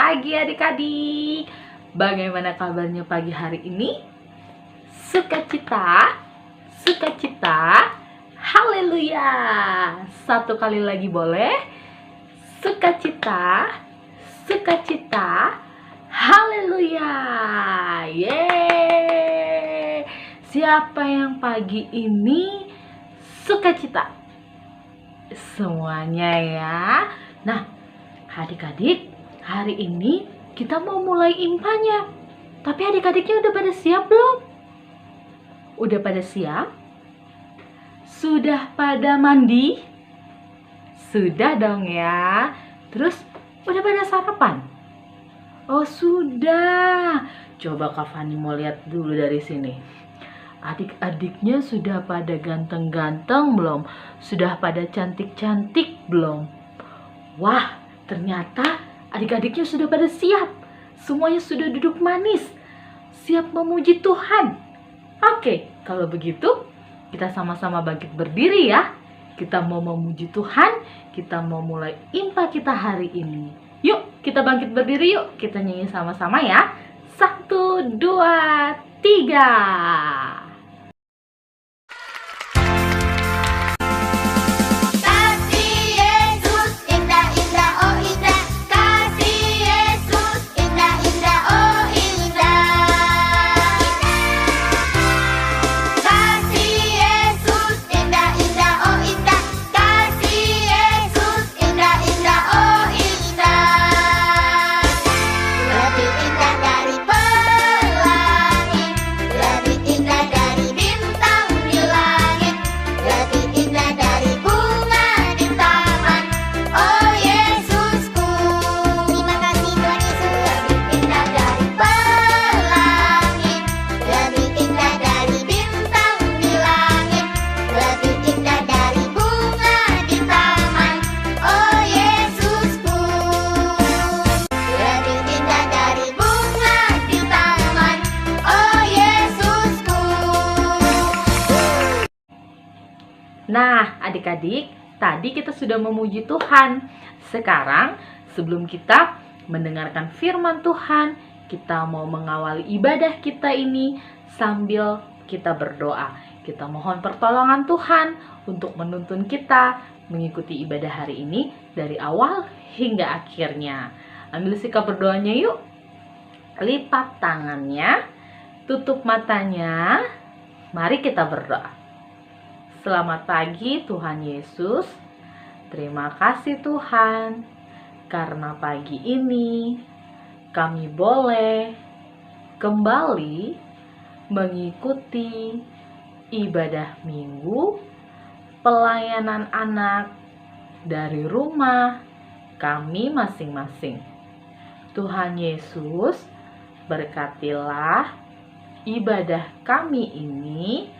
pagi adik-adik. Bagaimana kabarnya pagi hari ini? Sukacita, sukacita, haleluya. Satu kali lagi boleh? Sukacita, sukacita, haleluya. Yeay. Siapa yang pagi ini sukacita? Semuanya ya. Nah, adik-adik, hari ini kita mau mulai impanya. Tapi adik-adiknya udah pada siap belum? Udah pada siap? Sudah pada mandi? Sudah dong ya. Terus udah pada sarapan? Oh sudah. Coba Kak Fani mau lihat dulu dari sini. Adik-adiknya sudah pada ganteng-ganteng belum? Sudah pada cantik-cantik belum? Wah, ternyata adik-adiknya sudah pada siap. Semuanya sudah duduk manis, siap memuji Tuhan. Oke, kalau begitu kita sama-sama bangkit berdiri ya. Kita mau memuji Tuhan, kita mau mulai impa kita hari ini. Yuk, kita bangkit berdiri yuk. Kita nyanyi sama-sama ya. 1, 2, 3. Nah, adik-adik, tadi kita sudah memuji Tuhan. Sekarang, sebelum kita mendengarkan firman Tuhan, kita mau mengawali ibadah kita ini sambil kita berdoa. Kita mohon pertolongan Tuhan untuk menuntun kita mengikuti ibadah hari ini dari awal hingga akhirnya. Ambil sikap berdoanya yuk. Lipat tangannya, tutup matanya. Mari kita berdoa. Selamat pagi Tuhan Yesus. Terima kasih Tuhan, karena pagi ini kami boleh kembali mengikuti ibadah minggu pelayanan anak dari rumah kami masing-masing. Tuhan Yesus, berkatilah ibadah kami ini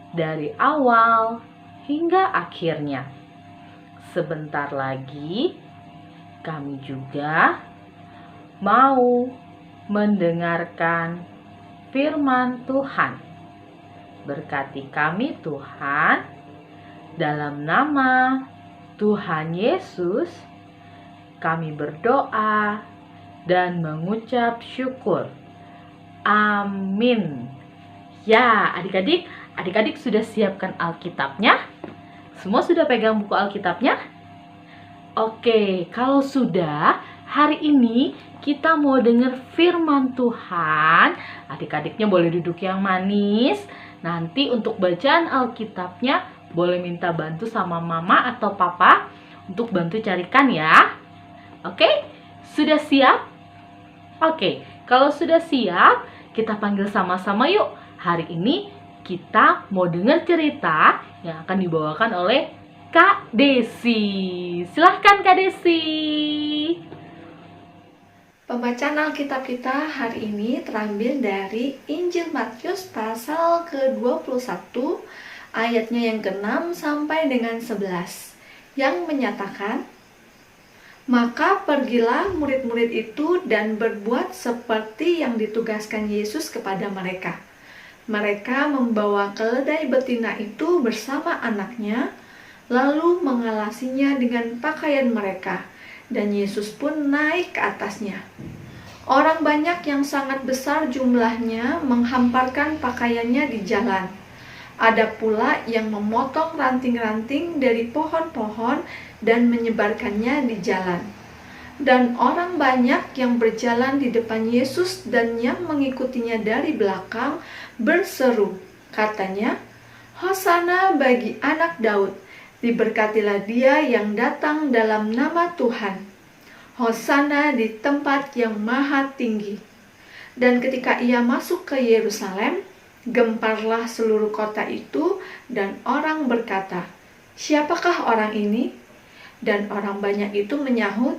dari awal hingga akhirnya. Sebentar lagi kami juga mau mendengarkan firman Tuhan. Berkati kami Tuhan, dalam nama Tuhan Yesus kami berdoa dan mengucap syukur. Amin. Ya, adik-adik sudah siapkan Alkitabnya? Semua sudah pegang buku Alkitabnya? Oke, kalau sudah, hari ini kita mau dengar firman Tuhan. Adik-adiknya boleh duduk yang manis. Nanti untuk bacaan Alkitabnya boleh minta bantu sama mama atau papa untuk bantu carikan ya. Oke, sudah siap? Oke, kalau sudah siap, kita panggil sama-sama yuk. Hari ini kita mau dengar cerita yang akan dibawakan oleh Kak Desi. Silahkan Kak Desi. Pembacaan Alkitab kita hari ini terambil dari Injil Matius pasal ke-21 ayatnya yang ke-6 sampai dengan 11 yang menyatakan, "Maka pergilah murid-murid itu dan berbuat seperti yang ditugaskan Yesus kepada mereka. Mereka membawa keledai betina itu bersama anaknya, lalu mengalasinya dengan pakaian mereka, dan Yesus pun naik ke atasnya. Orang banyak yang sangat besar jumlahnya menghamparkan pakaiannya di jalan. Ada pula yang memotong ranting-ranting dari pohon-pohon dan menyebarkannya di jalan. Dan orang banyak yang berjalan di depan Yesus dan yang mengikutinya dari belakang berseru, katanya, "Hosana bagi anak Daud, diberkatilah dia yang datang dalam nama Tuhan. Hosana di tempat yang maha tinggi." Dan ketika ia masuk ke Yerusalem, gemparlah seluruh kota itu dan orang berkata, "Siapakah orang ini?" Dan orang banyak itu menyahut,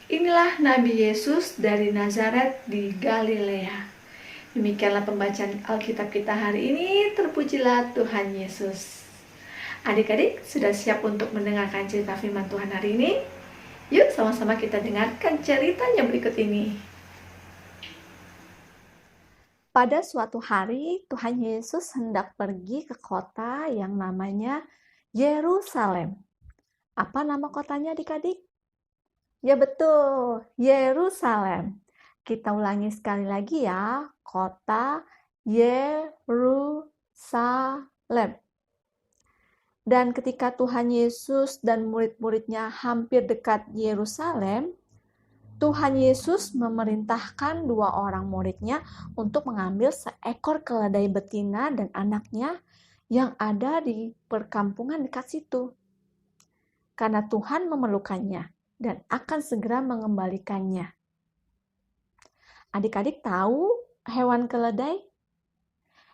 "Inilah Nabi Yesus dari Nazaret di Galilea." Demikianlah pembacaan Alkitab kita hari ini. Terpujilah Tuhan Yesus. Adik-adik sudah siap untuk mendengarkan cerita firman Tuhan hari ini? Yuk sama-sama kita dengarkan ceritanya berikut ini. Pada suatu hari, Tuhan Yesus hendak pergi ke kota yang namanya Yerusalem. Apa nama kotanya adik-adik? Ya betul, Yerusalem. Kita ulangi sekali lagi ya, kota Yerusalem. Dan ketika Tuhan Yesus dan murid-muridnya hampir dekat Yerusalem, Tuhan Yesus memerintahkan 2 orang muridnya untuk mengambil seekor keledai betina dan anaknya yang ada di perkampungan dekat situ. Karena Tuhan memerlukannya dan akan segera mengembalikannya. Adik-adik tahu hewan keledai?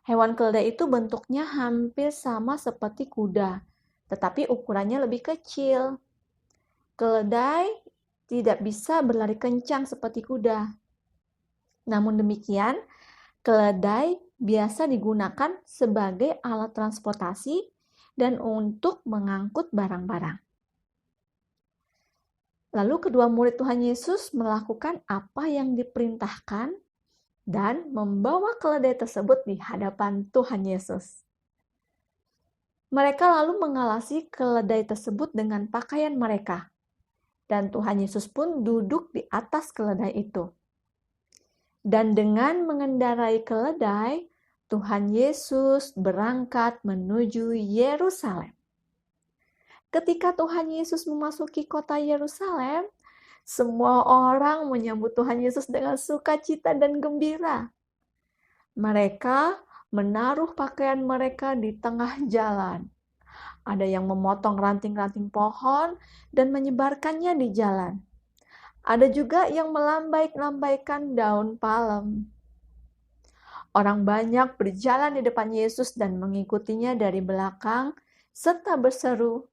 Hewan keledai itu bentuknya hampir sama seperti kuda, tetapi ukurannya lebih kecil. Keledai tidak bisa berlari kencang seperti kuda. Namun demikian, keledai biasa digunakan sebagai alat transportasi dan untuk mengangkut barang-barang. Lalu kedua murid Tuhan Yesus melakukan apa yang diperintahkan dan membawa keledai tersebut di hadapan Tuhan Yesus. Mereka lalu mengalasi keledai tersebut dengan pakaian mereka. Dan Tuhan Yesus pun duduk di atas keledai itu. Dan dengan mengendarai keledai, Tuhan Yesus berangkat menuju Yerusalem. Ketika Tuhan Yesus memasuki kota Yerusalem, semua orang menyambut Tuhan Yesus dengan sukacita dan gembira. Mereka menaruh pakaian mereka di tengah jalan. Ada yang memotong ranting-ranting pohon dan menyebarkannya di jalan. Ada juga yang melambai-lambaikan daun palem. Orang banyak berjalan di depan Yesus dan mengikutinya dari belakang, serta berseru,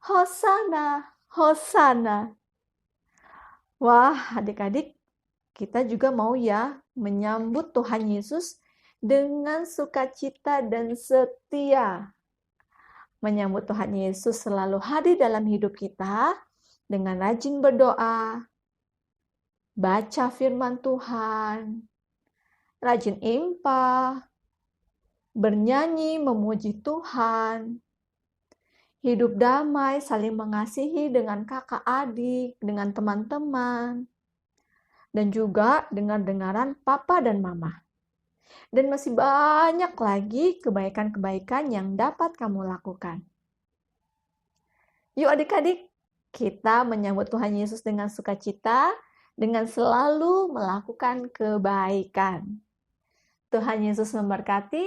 "Hosana, Hosana." Wah, adik-adik, kita juga mau ya menyambut Tuhan Yesus dengan sukacita dan setia. Menyambut Tuhan Yesus selalu hadir dalam hidup kita dengan rajin berdoa, baca firman Tuhan, rajin impa, bernyanyi memuji Tuhan, hidup damai, saling mengasihi dengan kakak adik, dengan teman-teman, dan juga dengar-dengaran papa dan mama. Dan masih banyak lagi kebaikan-kebaikan yang dapat kamu lakukan. Yuk adik-adik, kita menyambut Tuhan Yesus dengan sukacita, dengan selalu melakukan kebaikan. Tuhan Yesus memberkati.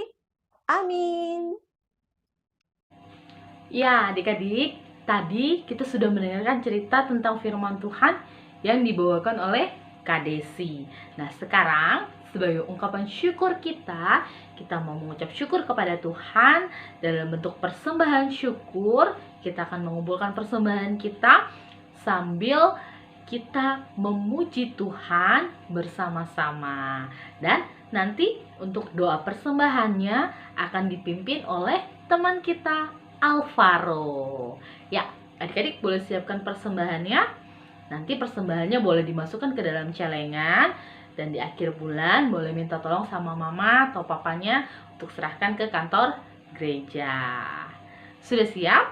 Amin. Ya, adik-adik, tadi kita sudah mendengarkan cerita tentang firman Tuhan yang dibawakan oleh Kak Desi. Nah, sekarang sebagai ungkapan syukur kita mau mengucap syukur kepada Tuhan dalam bentuk persembahan syukur. Kita akan mengumpulkan persembahan kita sambil kita memuji Tuhan bersama-sama. Dan nanti untuk doa persembahannya akan dipimpin oleh teman kita, Alvaro. Ya, adik-adik boleh siapkan persembahannya. Nanti persembahannya boleh dimasukkan ke dalam celengan. Dan di akhir bulan boleh minta tolong sama mama atau papanya untuk serahkan ke kantor gereja. Sudah siap?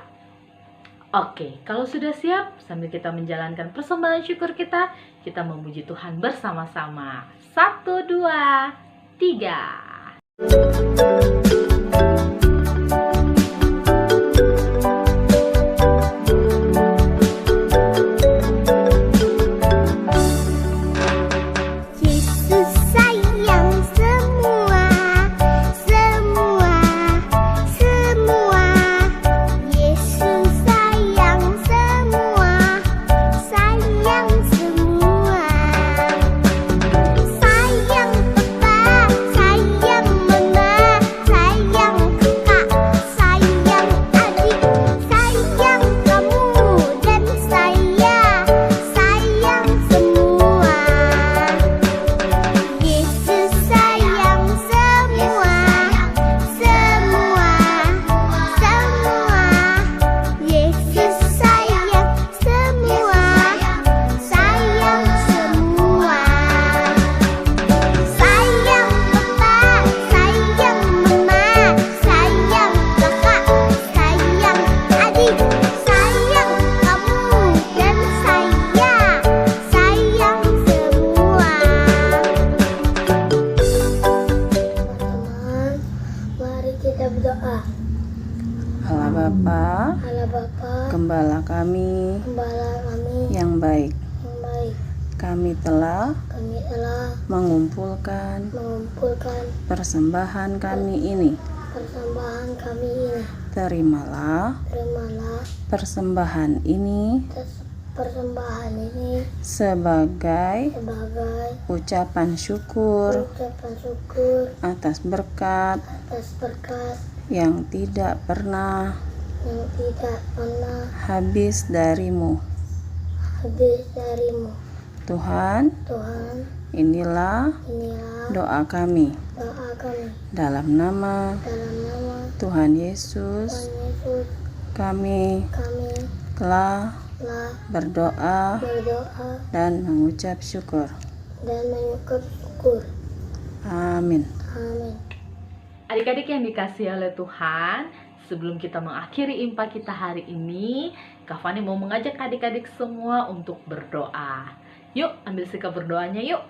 Oke, kalau sudah siap, sambil kita menjalankan persembahan syukur kita memuji Tuhan bersama-sama. 1, 2, 3. Yesus sayang semua, semua, semua. Yesus sayang semua, sayang semua. Sayang Papa, sayang Mama, sayang Kakak, sayang adik, sayang kamu dan saya, sayang semua. Yesus sayang semua, semua, semua. Yesus sayang semua, sayang semua. Sayang Papa, sayang Mama, sayang Kakak, sayang adik, sayang kamu dan saya, sayang semua. Teman-teman, mari kita berdoa. Allah Bapa, Allah Bapa, Gembala kami Gembala kami yang baik, yang baik, kami telah mengumpulkan mengumpulkan persembahan kami ini. persembahan kami ini. Terimalah Terimalah persembahan ini persembahan ini sebagai sebagai ucapan syukur ucapan syukur atas berkat atas berkat yang tidak pernah yang tidak pernah habis darimu. habis darimu. Tuhan, Tuhan, inilah inilah doa kami. doa kami. Dalam nama Dalam nama Tuhan Yesus, Tuhan Yesus, kami kami telah telah berdoa berdoa dan mengucap syukur. dan mengucap syukur. Amin. Amin. Adik-adik yang dikasihi oleh Tuhan, sebelum kita mengakhiri IMPA kita hari ini, Kak Fani mau mengajak adik-adik semua untuk berdoa. Yuk, ambil sikap berdoanya yuk.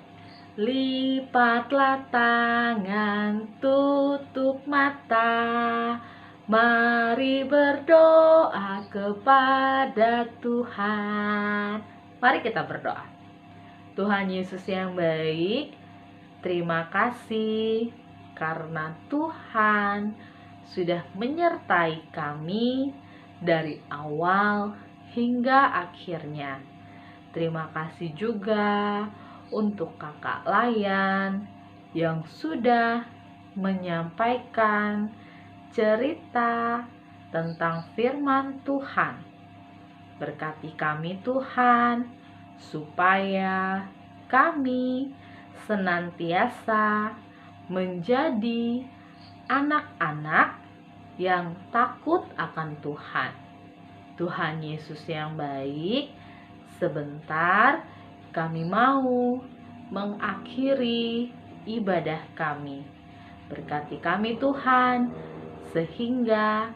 Lipatlah tangan, tutup mata. Mari berdoa kepada Tuhan. Mari kita berdoa. Tuhan Yesus yang baik, terima kasih karena Tuhan sudah menyertai kami dari awal hingga akhirnya. Terima kasih juga untuk Kakak Layan yang sudah menyampaikan cerita tentang firman Tuhan. Berkati kami Tuhan, supaya kami senantiasa menjadi anak-anak yang takut akan Tuhan. Tuhan Yesus yang baik, sebentar kami mau mengakhiri ibadah kami. Berkati kami Tuhan, sehingga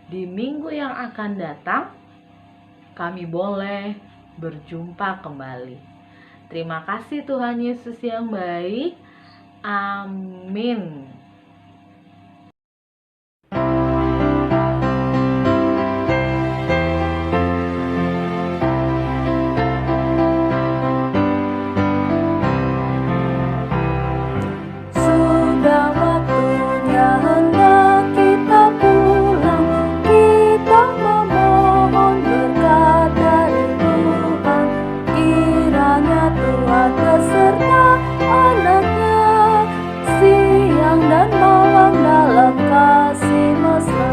di minggu yang akan datang kami boleh berjumpa kembali. Terima kasih Tuhan Yesus yang baik. Amin. Sudah waktunya hendak kita pulang, kita memohon berkat dari Tuhan. Kiranya Tuhan beserta anaknya, siang dan malam dalam kasih mesra.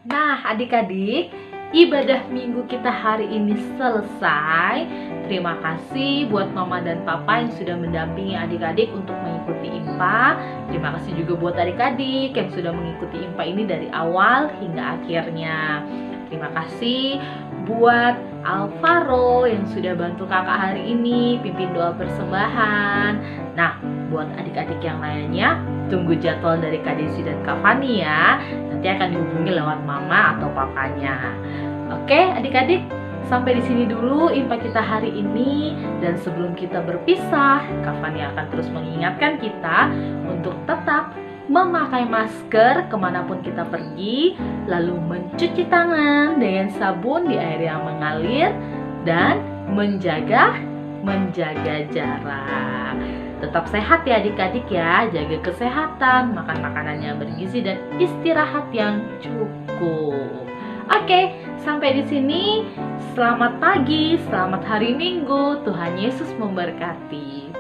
Nah, adik-adik, ibadah minggu kita hari ini selesai. Terima kasih buat Mama dan Papa yang sudah mendampingi adik-adik untuk mengikuti IMPA. Terima kasih juga buat adik-adik yang sudah mengikuti IMPA ini dari awal hingga akhirnya. Terima kasih buat Alvaro yang sudah bantu kakak hari ini pimpin doa persembahan. Nah, buat adik-adik yang lainnya, tunggu jadwal dari Kak Desi dan Kak Fani ya. Nanti akan dihubungi lewat mama atau papanya. Oke, adik-adik, sampai di sini dulu info kita hari ini. Dan sebelum kita berpisah, Kak Fani akan terus mengingatkan kita untuk tetap memakai masker kemanapun kita pergi, lalu mencuci tangan dengan sabun di air yang mengalir, dan menjaga jarak. Tetap sehat ya adik-adik ya, jaga kesehatan, makan makanan yang bergizi dan istirahat yang cukup. Oke, sampai di sini. Selamat pagi, selamat hari Minggu. Tuhan Yesus memberkati.